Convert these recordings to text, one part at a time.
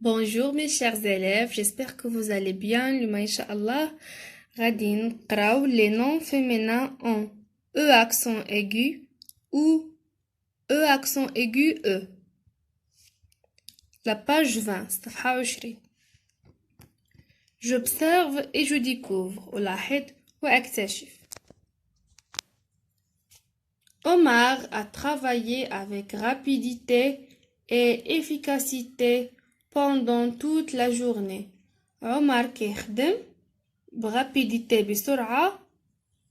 Bonjour mes chers élèves, j'espère que vous allez bien. اليوم إن شاء الله غادي نقراو les noms féminins en E accent aigu ou E accent aigu E. La page 20 صفحة 20. J'observe et je découvre. ألاحظ وأكتشف. Omar a travaillé avec rapidité et efficacité pendant toute la journée. عمر كيخدم برابيديتي بسرعة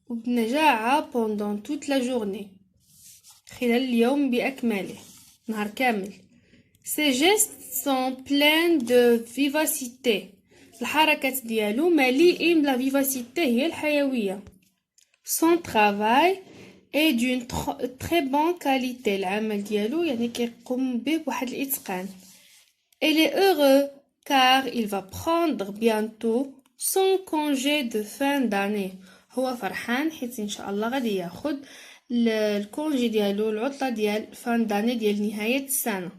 وبنجاعة pendant toute la journée. خلال اليوم بأكمله. نهار كامل. Ses gestes sont pleins de vivacité. الحركات ديالو مليئين بلا vivacité هي الحيوية. Son travail est d'une très bonne qualité. العمل ديالو يعني كيقوم به بواحد الإتقان. Il est heureux car il va prendre bientôt son congé de fin d'année. هو فرحان حيت إن شاء الله غادي ياخد الكونجي ديالو العطلة ديال fin d'année ديال نهاية السنة.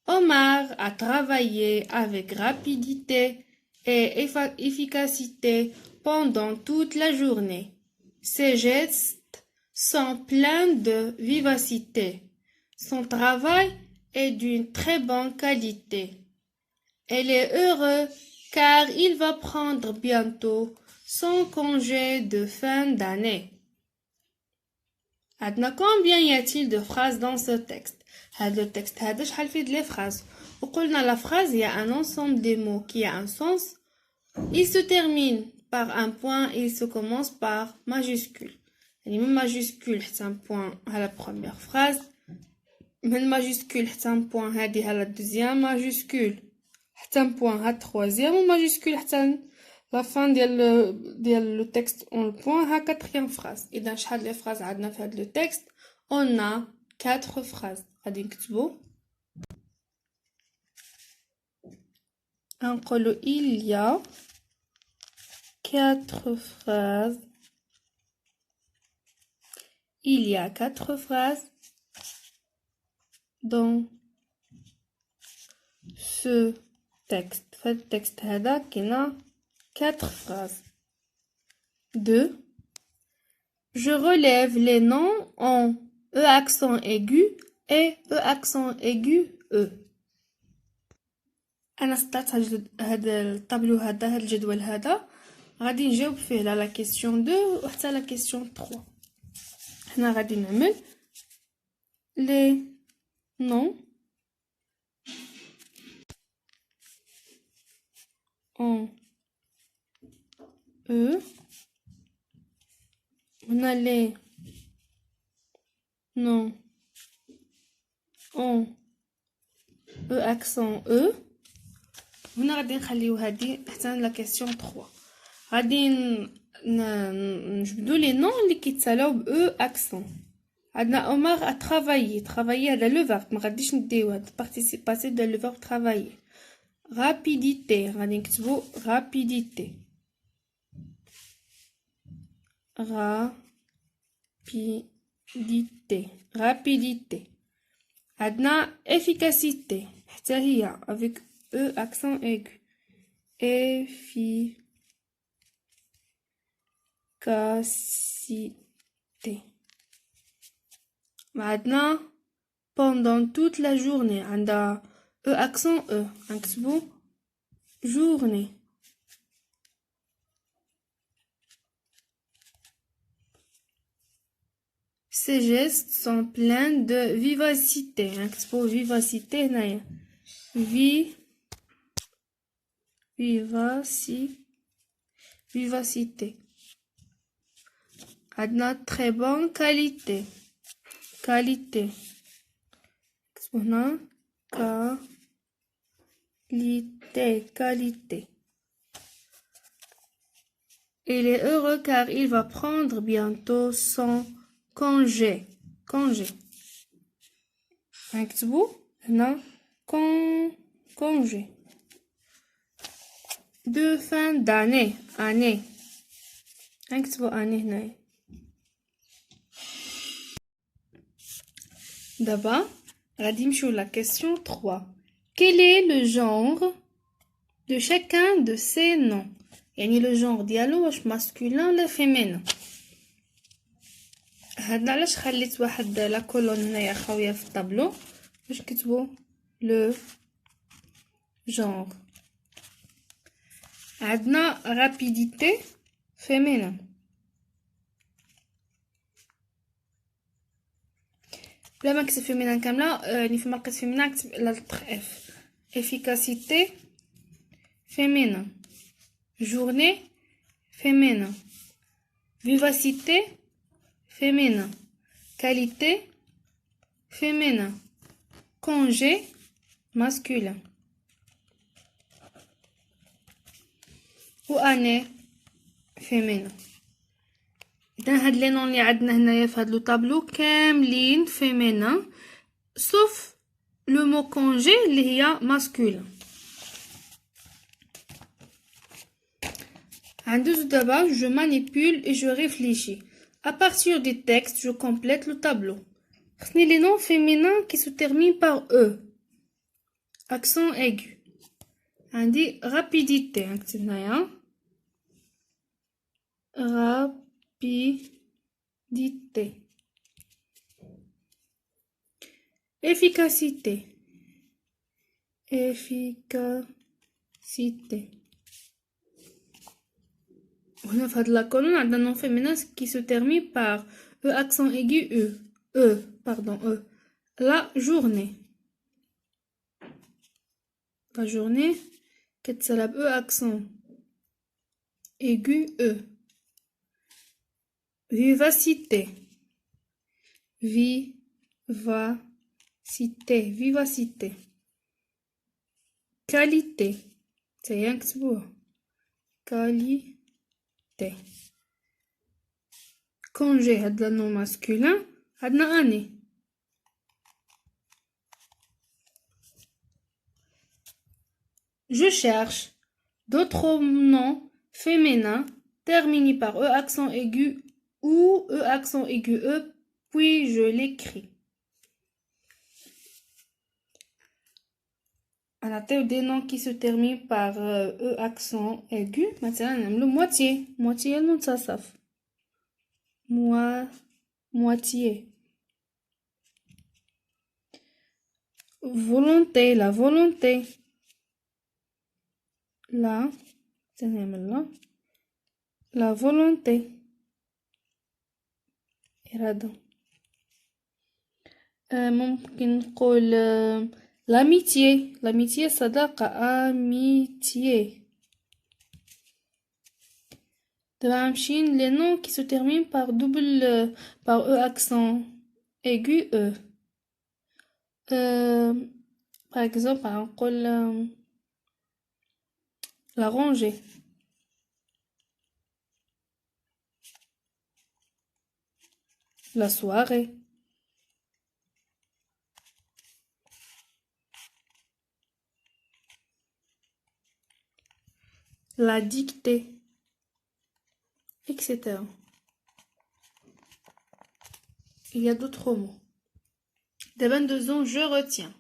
Omar a travaillé avec rapidité et efficacité pendant toute la journée. Ses gestes sont pleins de vivacité. Son travail est d'une très bonne qualité. Elle est heureux car il va prendre bientôt son congé de fin d'année. عندنا combien y a-t-il de phrases dans ce texte? هذا التكست هذا شحال فيه les phrases. وقلنا la phrase il y a un ensemble des mots qui a un sens. Il se termine par un point et il se commence par majuscule. يعني من majuscule حتى un point à la première phrase. من majuscule حتى un point هذه على deuxième majuscule. حتى un point à troisième majuscule حتى la fin ديال le texte on le point à quatrième phrase. إذا شحال les phrases عندنا في هذا le texte? On a 4 phrases. غادي نكتبو. نقولو il y a 4 phrases. Il y a 4 phrases dans ce texte. في التكست هذا كاينه 4 phrases. 2. Je relève les noms en E accent aigu et E accent aigu E. أنا سطرت هذا الطابلو هذا الجدول هذا غادي نجاوب فيه لا كيسيون 2 وحتى لا كيسيون 3. حنا غادي نعمل لي نون en E. هنا لي نون en E accent E. هنا غادي نخليو هادي حتى لا كيسيون 3. غادي نجبدو لي نون اللي كيتسالاو ب او اكسون. عندنا عمر travailler هذا لو فيرب ما غاديش نديو هاد البارتيسيب باسيف ديال لو فيرب travailler. rapidité غادي نكتبو rapidité. rapidité. عندنا efficacité حتى هي avec E accent aigu. Efficacité. Maintenant, pendant toute la journée, عندها E accent E. نكتبو journée. Ces gestes sont pleins de vivacité. نكتبو vivacité هنايا. Vivacité. عندنا très bonne qualité. نكتبو هنا qualité. Il est heureux car il va prendre bientôt son congé. نكتبو هنا congé de fin d'année. نكتبو année هنايا. دابا غادي نمشيو لا كيسيون 3. Quel est le genre de chacun de ces noms? يعني le genre ديالو واش masculin ولا féminin. هذا علاش خليت واحد لا كولون هنايا خاويه في الطابلو باش كتبوا لو genre. عندنا rapidité féminin. بلا ما نكتب féminin كامله يعني فيما لقيت féminin نكتب لا لتر اف. efficacité féminin. journée féminin. vivacité féminin. qualité féminin. congé masculin. ou année féminin. إذا هاد لي نون اللي عندنا هنايا في هاد لو طابلو كاملين féminin sauf le mot congé اللي هي masculin. عندوز دابا je manipule et je réfléchis. À partir des textes, je complète le tableau. خصني les noms féminins qui se terminent par E. Accent aigu. عندي rapidité نكتب هنايا rapidité. efficacité. efficacité. هنا في هاد لا كولون عندنا نون féminin qui se termine par E accent aigu E. La journée. La journée كتسالب E accent aigu E. vivacité. vivacité. qualité. c'est rien que qualité. congé هذا le nom masculin عندنا année. je cherche d'autres noms féminins terminés par E accent aigu ou E accent aigu E puis je l'écris. On a des noms qui se terminent par E accent aigu. Maintenant, le moitié. Moitié, le nom de ça, ça. Moitié. Volonté, la volonté. La volonté. إرادة. ممكن نقول l'amitié صداقة amitié. دابا مشين les noms qui se terminent par par E accent aigu E. par exemple نقول la rangée. la soirée. la dictée, etc. Il y a d'autres mots. Des 22 ans, je retiens.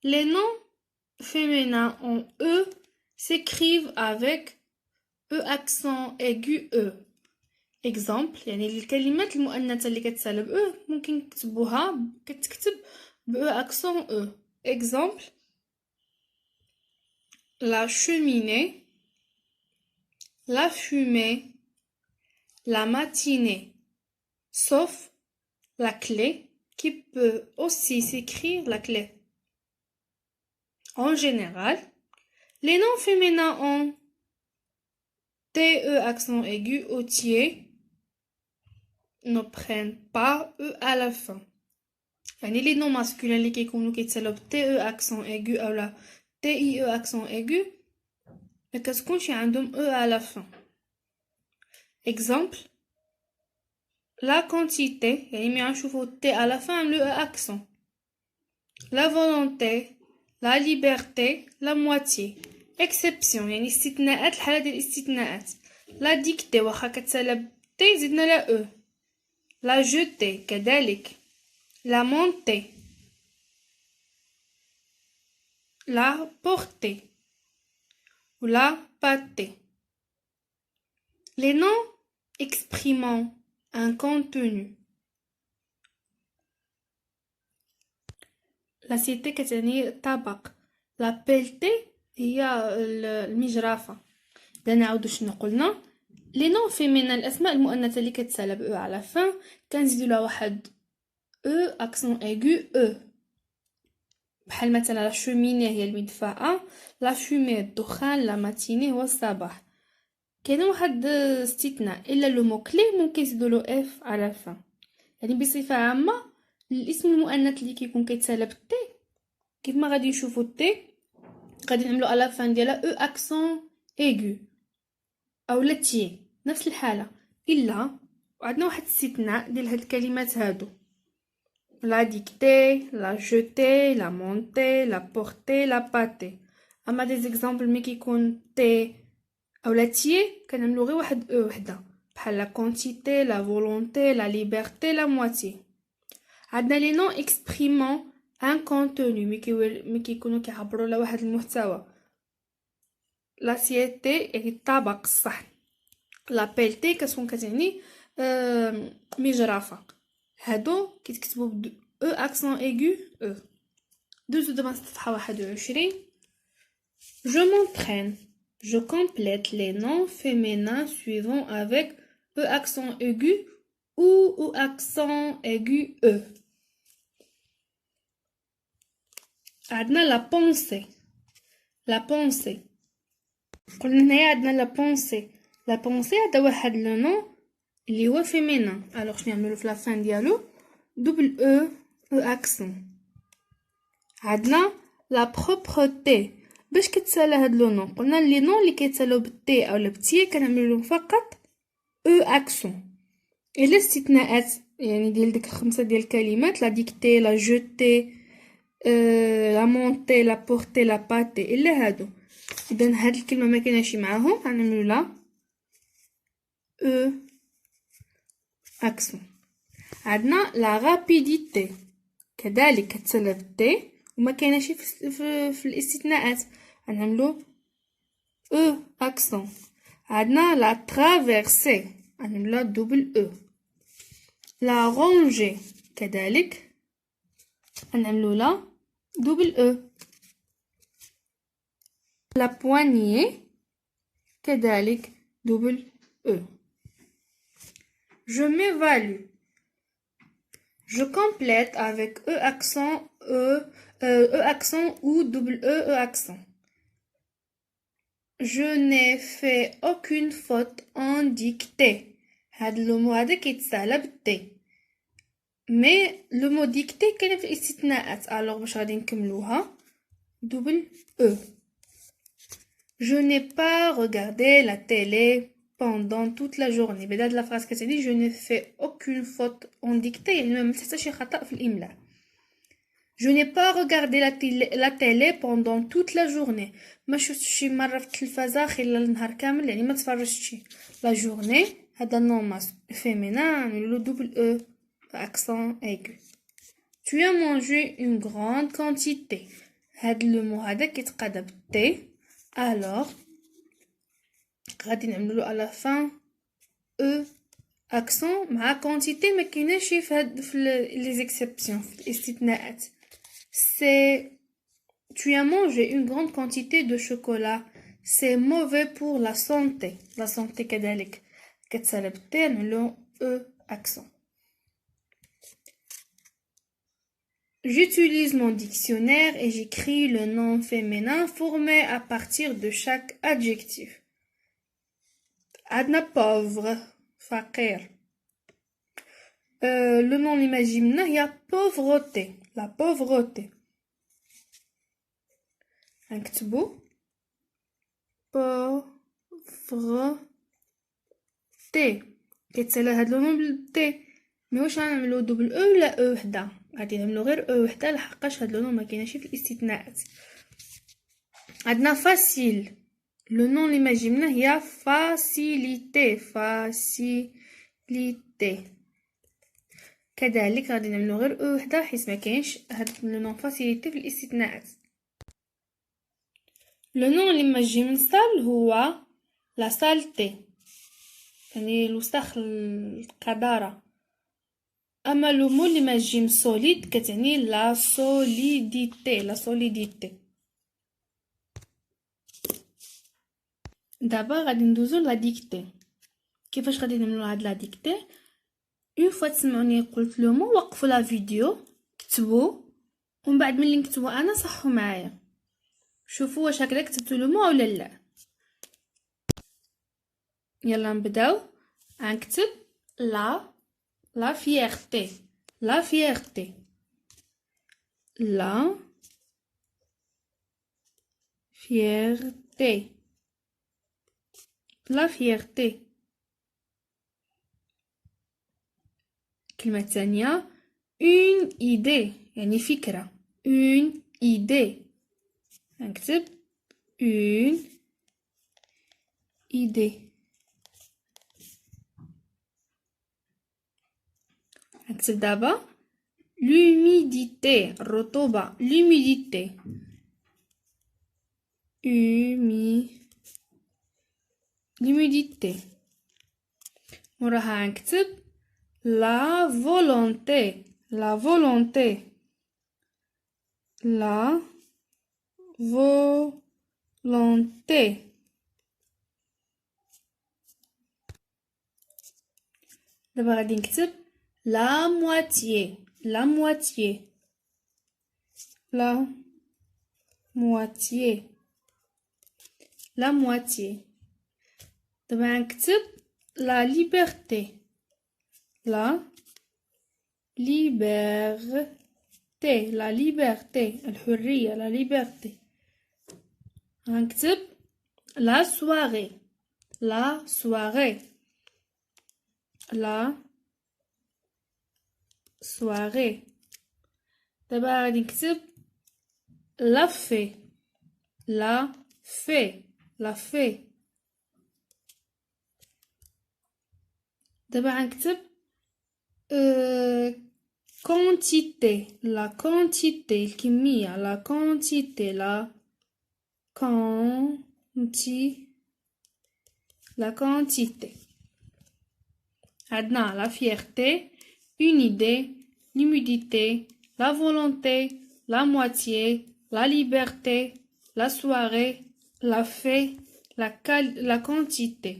Les noms féminins en E s'écrivent avec E accent aigu E. Exemple, يعني الكلمات المؤنثة اللي كتسالب E ممكن كتكتب ب E accent E. Exemple, la cheminée, la fumée, la matinée, sauf la clé qui peut aussi s'écrire la clé. En général, les noms féminins ont TE accent aigu ôtier ne prennent pas E à la fin. يعني les noms masculins اللي كيكونوا كيتسالوا TE accent aigu أو لا TIE accent aigu ما كتكونش عندهم E à la fin. Exemple, la quantité يعني ملي غنشوفو T à la fin le E accent. La volonté, la liberté, la moitié. Exception يعني استثناءات الحالة ديال الاستثناءات. La dictée واخا كتسالب T زدنا لا E. La jetée كذلك. La montée. la portée ou la pâtée. Les noms exprimant un contenu. L'assiette كتعني طبق. La pelletée هي المجرافة. إذا نعاودو شنو قلنا. لي نون فيمينان الأسماء المؤنثة اللي كتسالى ب على فان كنزيدو لها واحد اكسون ايغو بحال مثلا لا شوميني هي المدفأة، لا فومي الدخان، لا ماتيني هو الصباح. كاين واحد استثناء الا لو مو كلي ممكن نزيدو له اف على فان. يعني بصفه عامه الاسم المؤنث اللي كيكون كيتسالى بالتي كيف ما غادي نشوفو التي غادي نعملو على فان ديالها او اكسون ايغو او لا تي نفس الحاله. الا عندنا واحد الاستثناء ديال هاد الكلمات هادو la dictée, la jetée, la montée, la portée, la pâtée. اما دي زيكزامبل ملي كيكون تي او لا تي كنعملو غير واحد او وحده بحال لا كونتيتي، لا فولونتي، لا ليبرتي، لا مواتي. عندنا لي نون اكسبريمون ان كونتوني ملي كيكونوا كيعبروا على واحد المحتوى. لاسيتي يعني الطبق الصحن. لا بيلتي كتعني مجرفه. هادو كيتكتبوا ب او اكسون ايغو او. دوزو دابا الصفحه 21. Je m'entraîne. Je complète les noms féminins suivants avec e accent aigu ou accent aigu e. عندنا la pensée. La pensée. قلنا هنايا عندنا la pensée. La pensée هذا واحد لو نون اللي هو فيمينان. الوغ شنو نعملو في لا فان ديالو دوبل او اكسون. عندنا لا propreté. باش كتسالى هاد لو نون قلنا لي نون اللي كيتسالو بالتي او بالتي كنعملو لهم فقط او اكسون. الا استثناءات يعني ديال ديك 5 ديال الكلمات لا ديكتي، لا جوتي، لا مونتي، لا بورتي، لا باتي الا هادو. اذا هاد الكلمه ما كايناش معاهم غنعملو لا او اكسون. عندنا لا رابيديتي كذلك كتسالى بالتي وما كايناش في الاستثناءات غنعملو او اكسون. عندنا لا ترافيرسي غنعملوها دوبل او. لا رونجي كذلك غنعملو لا double E. La poignée كذلك double E. Je m'évalue. Je complète avec E accent E accent ou double E accent. Je n'ai fait aucune faute en dictée. هاد لو مو هذا كيتسالى بالتي. مي لو مو ديكتي كاين في الاستثناءات. الوغ باش غادي نكملوها double E. Je n'ai pas regardé la télé pendant toute la journée. بداية la phrase كتعني je n'ai fait aucune faute en dictée يعني ما عملت حتى شي خطأ في الإملاء. Je n'ai pas regardé la télé pendant toute la journée. ما شفتش شي مرة في التلفازة خلال النهار كامل يعني ما تفرجتش. La journée هذا نون féminin نقولو double E accent aigu. Tu as mangé une grande quantité. هاد لو مو هذا كيتقاد بالتي. alors غادي نعملو على fin e accent مع quantité ما كايناش في هاد في les exceptions في الاستثناءات. c'est tu as mangé une grande quantité de chocolat. c'est mauvais pour la santé. la santé كذلك كتسالى بالتي نعملو e accent. J'utilise mon dictionnaire et j'écris le nom féminin formé à partir de chaque adjectif. عندنا pauvre فقير. Le nom l'imagine هي pauvreté. La pauvreté. نكتبو pauvreté. كيتسالى هاد لو نون بالتي مي واش غنعملو دوبل او ولا او وحده؟ غادي نعملو غير او وحده لحقاش هاد لو نون ما كايناش في الاستثناءات. عندنا فاسيل. لو نون اللي ما جبنا هي فاسيليتي. فاسيليتي كذلك غادي نعملو غير او وحده حيت ما كاينش هاد لو نون فاسيليتي في الاستثناءات. لو نون اللي ما يجي من سال هو لا سالتي، يعني الوسخ القذارة. اما لو مو اللي ما يجي من سوليد كتعني لا سوليديتي، لا سوليديتي. دابا غادي ندوزو لا ديكتي. كيفاش غادي نعملو هاد لا ديكتي؟ اون فوا تسمعوني قلت لو مو وقفوا لا فيديو كتبوا، ومن بعد ملي نكتبوا انا صحوا معايا، شوفوا واش هكذا كتبتوا لو مو ولا لا. يلا نبداو. غنكتب لا فيرتي، لا فيرتي، لا فيرتي، لا فيرتي. الكلمة الثانية une idée، يعني فكرة. une idée، نكتب une idée. نكتب دابا l'humidité، الرطوبة. l'humidité، l'humidité. وراها نكتب la volonté، la volonté، la volonté. دابا غادي نكتب la moitié، la moitié، la moitié، la moitié. دابا نكتب la liberté، la liberté، la liberté، الحرية، la liberté. غنكتب la soirée، la soirée، la soirée. دابا غادي نكتب la fée، la fée، la fée. دابا غنكتب quantité، la quantité، الكمية، la quantité، la quantité. عندنا la fierté، une idée، l'humidité، la volonté، la moitié، la liberté، la soirée، la fée، la quantité.